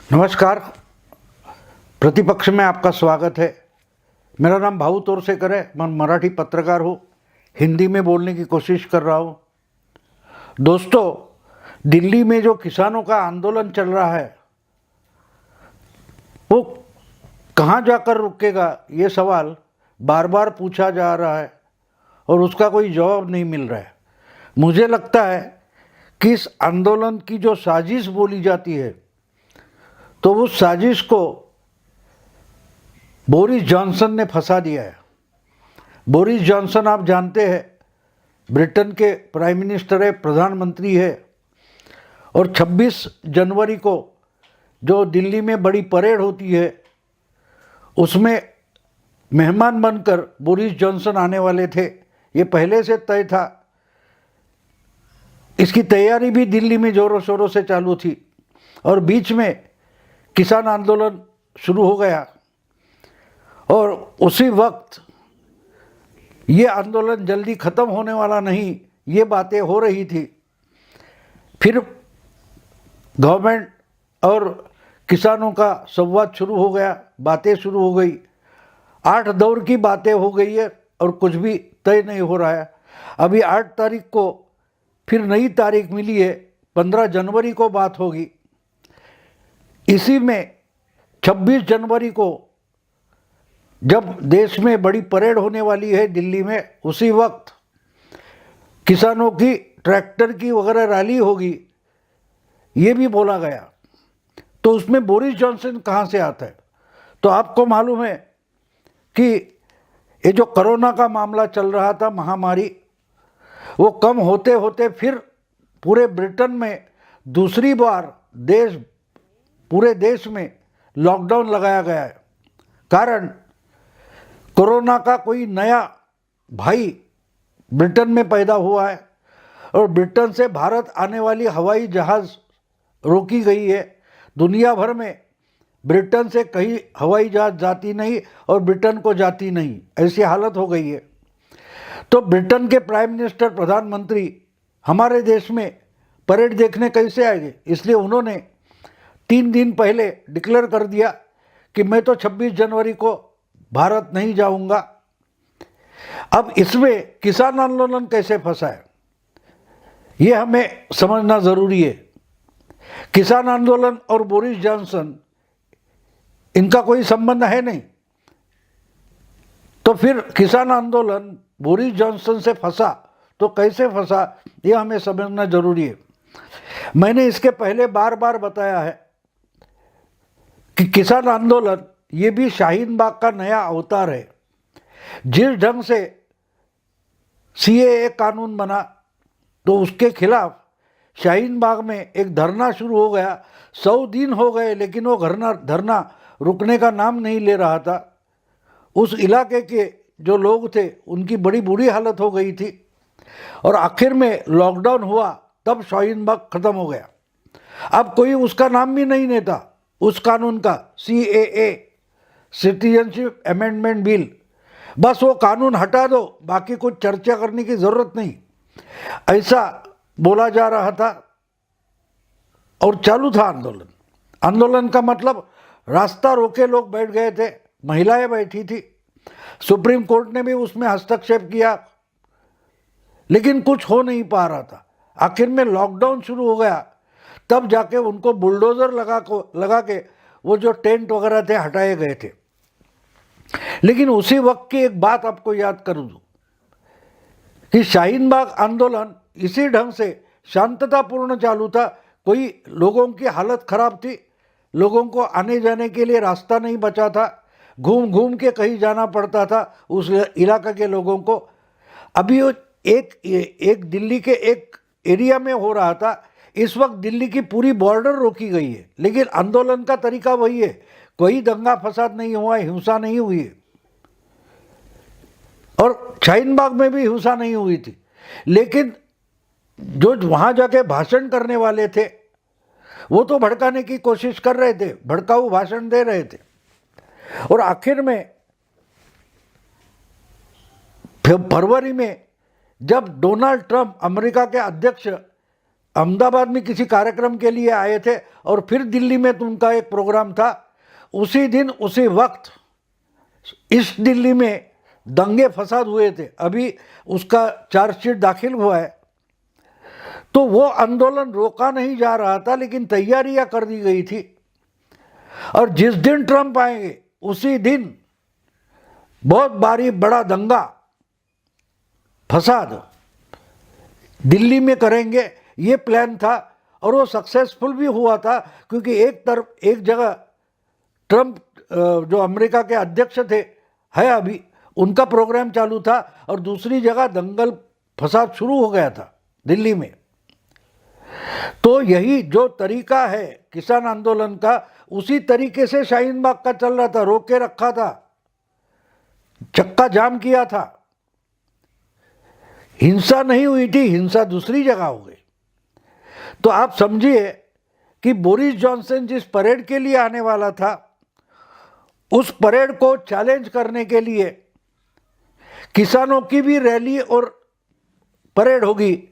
नमस्कार। प्रतिपक्ष में आपका स्वागत है। मेरा नाम भाऊ तोरसेकर है। मैं मराठी पत्रकार हूँ। हिंदी में बोलने की कोशिश कर रहा हूँ। दोस्तों, दिल्ली में जो किसानों का आंदोलन चल रहा है वो कहाँ जाकर रुकेगा, ये सवाल बार बार पूछा जा रहा है और उसका कोई जवाब नहीं मिल रहा है। मुझे लगता है कि इस आंदोलन की जो साजिश बोली जाती है तो उस साजिश को बोरिस जॉनसन ने फंसा दिया है। बोरिस जॉनसन आप जानते हैं, ब्रिटेन के प्राइम मिनिस्टर है, प्रधानमंत्री है। और 26 जनवरी को जो दिल्ली में बड़ी परेड होती है उसमें मेहमान बनकर बोरिस जॉनसन आने वाले थे। ये पहले से तय था। इसकी तैयारी भी दिल्ली में ज़ोरों शोरों से चालू थी और बीच में किसान आंदोलन शुरू हो गया और उसी वक्त ये आंदोलन जल्दी ख़त्म होने वाला नहीं, ये बातें हो रही थी। फिर गवर्नमेंट और किसानों का संवाद शुरू हो गया, बातें शुरू हो गई। 8 दौर की बातें हो गई है और कुछ भी तय नहीं हो रहा है। अभी 8 तारीख को फिर नई तारीख मिली है, 15 जनवरी को बात होगी। इसी में 26 जनवरी को जब देश में बड़ी परेड होने वाली है दिल्ली में, उसी वक्त किसानों की ट्रैक्टर की वगैरह रैली होगी, ये भी बोला गया। तो उसमें बोरिस जॉनसन कहाँ से आता है? तो आपको मालूम है कि ये जो कोरोना का मामला चल रहा था, महामारी, वो कम होते होते फिर पूरे ब्रिटेन में दूसरी बार पूरे देश में लॉकडाउन लगाया गया है। कारण कोरोना का कोई नया भाई ब्रिटेन में पैदा हुआ है और ब्रिटेन से भारत आने वाली हवाई जहाज़ रोकी गई है। दुनिया भर में ब्रिटेन से कहीं हवाई जहाज़ जाती नहीं और ब्रिटेन को जाती नहीं, ऐसी हालत हो गई है। तो ब्रिटेन के प्राइम मिनिस्टर, प्रधानमंत्री हमारे देश में परेड देखने कैसे आएंगे? इसलिए उन्होंने 3 दिन पहले डिक्लेयर कर दिया कि मैं तो 26 जनवरी को भारत नहीं जाऊंगा। अब इसमें किसान आंदोलन कैसे फंसा है, ये हमें समझना ज़रूरी है। किसान आंदोलन और बोरिस जॉनसन, इनका कोई संबंध है नहीं। तो फिर किसान आंदोलन बोरिस जॉनसन से फंसा तो कैसे फंसा, ये हमें समझना ज़रूरी है। मैंने इसके पहले बार बार बताया है कि किसान आंदोलन ये भी शाहीन बाग का नया अवतार है। जिस ढंग से CAA कानून बना तो उसके खिलाफ शाहीन बाग में एक धरना शुरू हो गया। 100 दिन हो गए लेकिन वो धरना रुकने का नाम नहीं ले रहा था। उस इलाके के जो लोग थे उनकी बड़ी बुरी हालत हो गई थी और आखिर में लॉकडाउन हुआ, तब शाहीन बाग ख़त्म हो गया। अब कोई उसका नाम भी नहीं लेता, उस कानून का, CAA, सिटीजनशिप अमेंडमेंट बिल। बस वो कानून हटा दो, बाकी कुछ चर्चा करने की ज़रूरत नहीं, ऐसा बोला जा रहा था। और चालू था आंदोलन। आंदोलन का मतलब रास्ता रोके लोग बैठ गए थे, महिलाएं बैठी थी। सुप्रीम कोर्ट ने भी उसमें हस्तक्षेप किया लेकिन कुछ हो नहीं पा रहा था। आखिर में लॉकडाउन शुरू हो गया, तब जाके उनको बुलडोज़र लगा के वो जो टेंट वगैरह थे हटाए गए थे। लेकिन उसी वक्त की एक बात आपको याद कर दूं कि शाहीन बाग आंदोलन इसी ढंग से शांततापूर्ण चालू था। कोई लोगों की हालत ख़राब थी, लोगों को आने जाने के लिए रास्ता नहीं बचा था, घूम घूम के कहीं जाना पड़ता था उस इलाके के लोगों को। अभी एक दिल्ली के एक एरिया में हो रहा था। इस वक्त दिल्ली की पूरी बॉर्डर रोकी गई है, लेकिन आंदोलन का तरीका वही है। कोई दंगा फसाद नहीं हुआ, हिंसा नहीं हुई है। और शाहीन बाग में भी हिंसा नहीं हुई थी। लेकिन जो वहाँ जाके भाषण करने वाले थे वो तो भड़काने की कोशिश कर रहे थे, भड़काऊ भाषण दे रहे थे। और आखिर में फरवरी में जब डोनाल्ड ट्रंप, अमेरिका के अध्यक्ष, अहमदाबाद में किसी कार्यक्रम के लिए आए थे और फिर दिल्ली में तो उनका एक प्रोग्राम था। उसी दिन उसी वक्त इस दिल्ली में दंगे फसाद हुए थे, अभी उसका चार्जशीट दाखिल हुआ है। तो वो आंदोलन रोका नहीं जा रहा था, लेकिन तैयारियां कर दी गई थी। और जिस दिन ट्रंप आएंगे उसी दिन बहुत भारी बड़ा दंगा फसाद दिल्ली में करेंगे, ये प्लान था। और वो सक्सेसफुल भी हुआ था, क्योंकि एक जगह ट्रंप जो अमेरिका के अध्यक्ष थे है अभी, उनका प्रोग्राम चालू था, और दूसरी जगह दंगल फसाद शुरू हो गया था दिल्ली में। तो यही जो तरीका है किसान आंदोलन का, उसी तरीके से शाहीन बाग का चल रहा था, रोक के रखा था, चक्का जाम किया था। हिंसा नहीं हुई थी, हिंसा दूसरी जगह हो गई। तो आप समझिए कि बोरिस जॉनसन जिस परेड के लिए आने वाला था, उस परेड को चैलेंज करने के लिए किसानों की भी रैली और परेड होगी,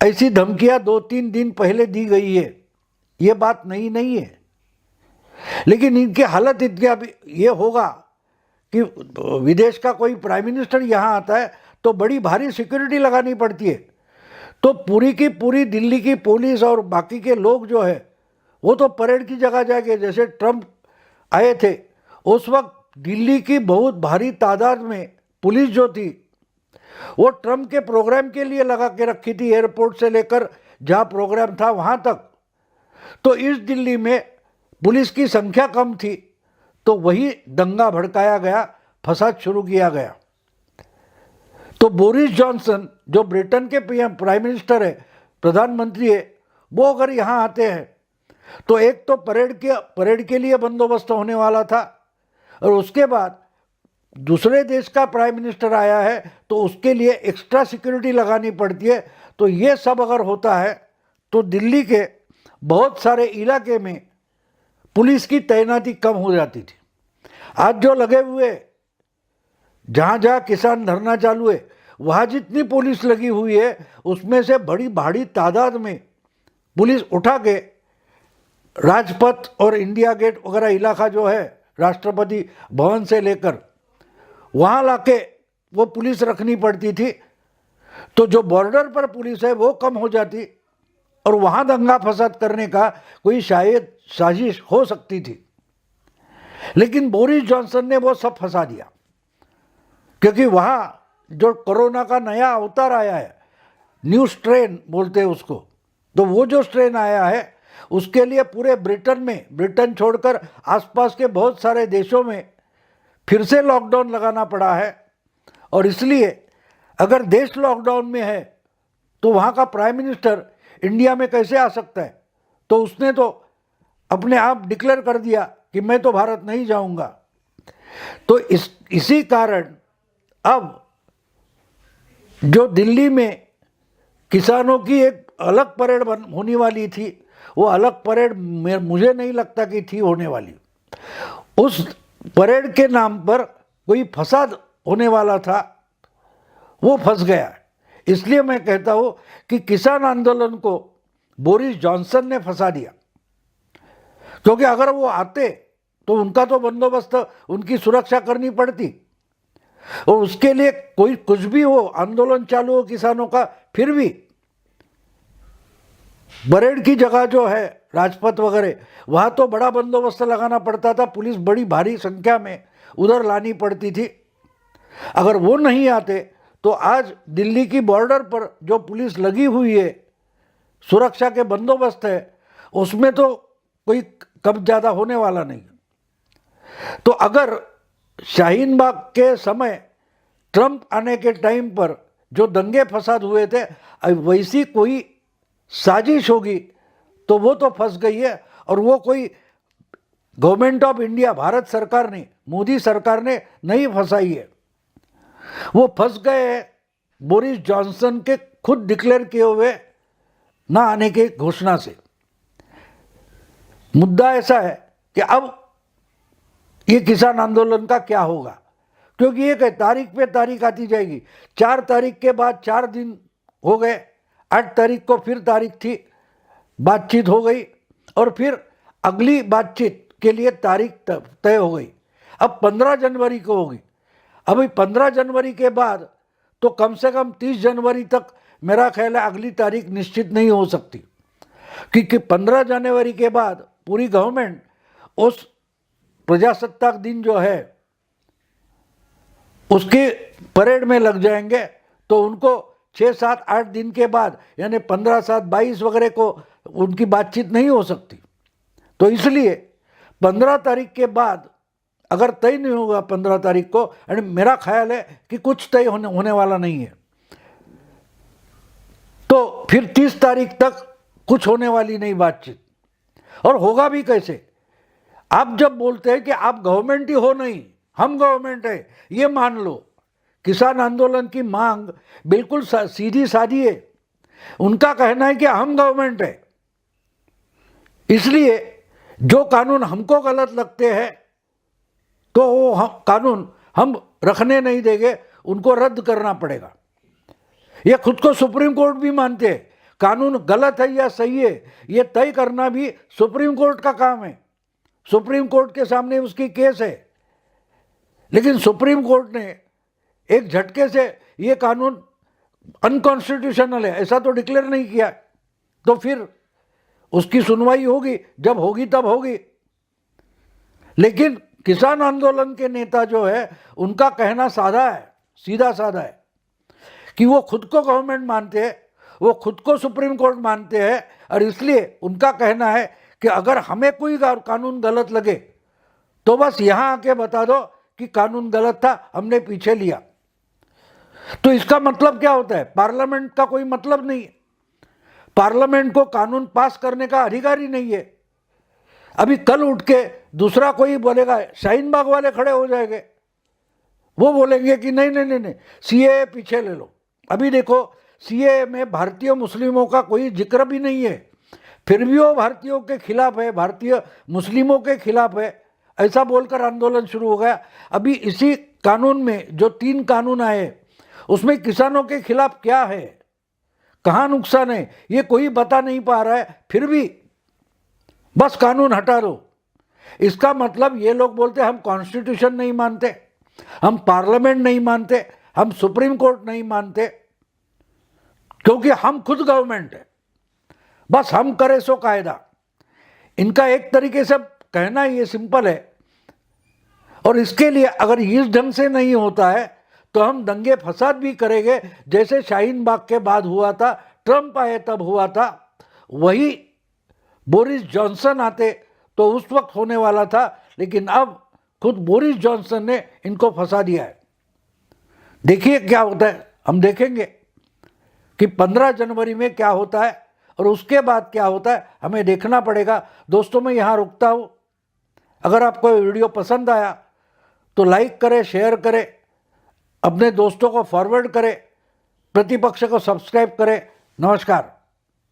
ऐसी धमकियां 2-3 दिन पहले दी गई है। ये बात नहीं है, लेकिन इनकी हालत इतनी ये होगा कि विदेश का कोई प्राइम मिनिस्टर यहाँ आता है तो बड़ी भारी सिक्योरिटी लगानी पड़ती है। तो पूरी की पूरी दिल्ली की पुलिस और बाकी के लोग जो है वो तो परेड की जगह जाएंगे। जैसे ट्रंप आए थे उस वक्त दिल्ली की बहुत भारी तादाद में पुलिस जो थी वो ट्रंप के प्रोग्राम के लिए लगा के रखी थी, एयरपोर्ट से लेकर जहाँ प्रोग्राम था वहाँ तक। तो इस दिल्ली में पुलिस की संख्या कम थी, तो वही दंगा भड़काया गया, फसाद शुरू किया गया। तो बोरिस जॉनसन जो ब्रिटेन के प्राइम मिनिस्टर है, प्रधानमंत्री है, वो अगर यहाँ आते हैं तो एक तो परेड के लिए बंदोबस्त होने वाला था, और उसके बाद दूसरे देश का प्राइम मिनिस्टर आया है तो उसके लिए एक्स्ट्रा सिक्योरिटी लगानी पड़ती है। तो ये सब अगर होता है तो दिल्ली के बहुत सारे इलाके में पुलिस की तैनाती कम हो जाती थी। आज जो लगे हुए जहाँ जहाँ किसान धरना चालू है वहाँ जितनी पुलिस लगी हुई है उसमें से बड़ी भारी तादाद में पुलिस उठा के राजपथ और इंडिया गेट वगैरह इलाका जो है राष्ट्रपति भवन से लेकर वहाँ लाके वो पुलिस रखनी पड़ती थी। तो जो बॉर्डर पर पुलिस है वो कम हो जाती और वहाँ दंगा फसाद करने का कोई शायद साजिश हो सकती थी। लेकिन बोरिस जॉनसन ने वो सब फंसा दिया, क्योंकि वहाँ जो कोरोना का नया अवतार आया है, न्यू स्ट्रेन बोलते हैं उसको, तो वो जो स्ट्रेन आया है उसके लिए पूरे ब्रिटेन छोड़कर आसपास के बहुत सारे देशों में फिर से लॉकडाउन लगाना पड़ा है। और इसलिए अगर देश लॉकडाउन में है तो वहाँ का प्राइम मिनिस्टर इंडिया में कैसे आ सकता है? तो उसने तो अपने आप डिक्लेयर कर दिया कि मैं तो भारत नहीं जाऊँगा। तो इसी कारण अब जो दिल्ली में किसानों की एक अलग परेड होने वाली थी, वो अलग परेड मुझे नहीं लगता कि थी होने वाली। उस परेड के नाम पर कोई फसाद होने वाला था, वो फंस गया। इसलिए मैं कहता हूँ कि किसान आंदोलन को बोरिस जॉनसन ने फंसा दिया, क्योंकि अगर वो आते तो उनका तो बंदोबस्त, उनकी सुरक्षा करनी पड़ती, और उसके लिए कोई कुछ भी हो, आंदोलन चालू हो किसानों का, फिर भी परेड की जगह जो है राजपथ वगैरह वहाँ तो बड़ा बंदोबस्त लगाना पड़ता था, पुलिस बड़ी भारी संख्या में उधर लानी पड़ती थी। अगर वो नहीं आते तो आज दिल्ली की बॉर्डर पर जो पुलिस लगी हुई है, सुरक्षा के बंदोबस्त है, उसमें तो कोई कम ज़्यादा होने वाला नहीं। तो अगर शाहीन बाग के समय ट्रंप आने के टाइम पर जो दंगे फसाद हुए थे, वैसी कोई साजिश होगी तो वो तो फंस गई है। और वो कोई गवर्नमेंट ऑफ इंडिया, भारत सरकार ने, मोदी सरकार ने नहीं फंसाई है, वो फंस गए बोरिस जॉनसन के खुद डिक्लेयर किए हुए ना आने की घोषणा से। मुद्दा ऐसा है कि अब ये किसान आंदोलन का क्या होगा, क्योंकि एक तारीख पे तारीख आती जाएगी। 4 तारीख के बाद 4 दिन हो गए, 8 तारीख को फिर तारीख थी, बातचीत हो गई और फिर अगली बातचीत के लिए तारीख तय हो गई। अब 15 जनवरी को होगी। अभी 15 जनवरी के बाद तो कम से कम 30 जनवरी तक मेरा ख्याल है अगली तारीख निश्चित नहीं हो सकती, क्योंकि 15 जनवरी के बाद पूरी गवर्नमेंट उस प्रजासत्ताक दिन जो है उसके परेड में लग जाएंगे, तो उनको 6, 7, 8 दिन के बाद यानी 15, 7, 22 वगैरह को उनकी बातचीत नहीं हो सकती। तो इसलिए 15 तारीख के बाद अगर तय नहीं होगा 15 तारीख को, यानी मेरा ख्याल है कि कुछ तय होने वाला नहीं है, तो फिर 30 तारीख तक कुछ होने वाली नहीं बातचीत। और होगा भी कैसे? आप जब बोलते हैं कि आप गवर्नमेंट ही हो नहीं, हम गवर्नमेंट है, ये मान लो। किसान आंदोलन की मांग बिल्कुल सीधी सादी है। उनका कहना है कि हम गवर्नमेंट है, इसलिए जो कानून हमको गलत लगते हैं तो वो कानून हम रखने नहीं देंगे, उनको रद्द करना पड़ेगा। ये खुद को सुप्रीम कोर्ट भी मानते हैं। कानून गलत है या सही है ये तय करना भी सुप्रीम कोर्ट का काम है। सुप्रीम कोर्ट के सामने उसकी केस है, लेकिन सुप्रीम कोर्ट ने एक झटके से ये कानून अनकॉन्स्टिट्यूशनल है ऐसा तो डिक्लेयर नहीं किया। तो फिर उसकी सुनवाई होगी, जब होगी तब होगी। लेकिन किसान आंदोलन के नेता जो है उनका कहना सादा है, सीधा साधा है कि वो खुद को गवर्नमेंट मानते हैं, वो खुद को सुप्रीम कोर्ट मानते हैं, और इसलिए उनका कहना है कि अगर हमें कोई कानून गलत लगे तो बस यहाँ आके बता दो कि कानून गलत था, हमने पीछे लिया। तो इसका मतलब क्या होता है? पार्लियामेंट का कोई मतलब नहीं है। पार्लियामेंट को कानून पास करने का अधिकार ही नहीं है। अभी कल उठ के दूसरा कोई बोलेगा, शाहीन बाग वाले खड़े हो जाएंगे, वो बोलेंगे कि नहीं नहीं नहीं नहीं सीए पीछे ले लो। अभी देखो सीए में भारतीय मुस्लिमों का कोई जिक्र भी नहीं है, फिर भी वो भारतीयों के खिलाफ है, भारतीय मुस्लिमों के खिलाफ है, ऐसा बोलकर आंदोलन शुरू हो गया। अभी इसी कानून में जो 3 कानून आए उसमें किसानों के खिलाफ क्या है, कहाँ नुकसान है, ये कोई बता नहीं पा रहा है, फिर भी बस कानून हटा दो। इसका मतलब ये लोग बोलते हम कॉन्स्टिट्यूशन नहीं मानते, हम पार्लियामेंट नहीं मानते, हम सुप्रीम कोर्ट नहीं मानते, क्योंकि हम खुद गवर्नमेंट है, बस हम करें सो कायदा। इनका एक तरीके से कहना ये सिंपल है। और इसके लिए अगर इस ढंग से नहीं होता है तो हम दंगे फसाद भी करेंगे, जैसे शाहीन बाग के बाद हुआ था, ट्रंप आए तब हुआ था, वही बोरिस जॉनसन आते तो उस वक्त होने वाला था। लेकिन अब खुद बोरिस जॉनसन ने इनको फंसा दिया है। देखिए क्या होता है, हम देखेंगे कि 15 जनवरी में क्या होता है और उसके बाद क्या होता है, हमें देखना पड़ेगा। दोस्तों मैं यहाँ रुकता हूँ। अगर आपको वीडियो पसंद आया तो लाइक करें, शेयर करें, अपने दोस्तों को फॉरवर्ड करें, प्रतिपक्ष को सब्सक्राइब करें। नमस्कार।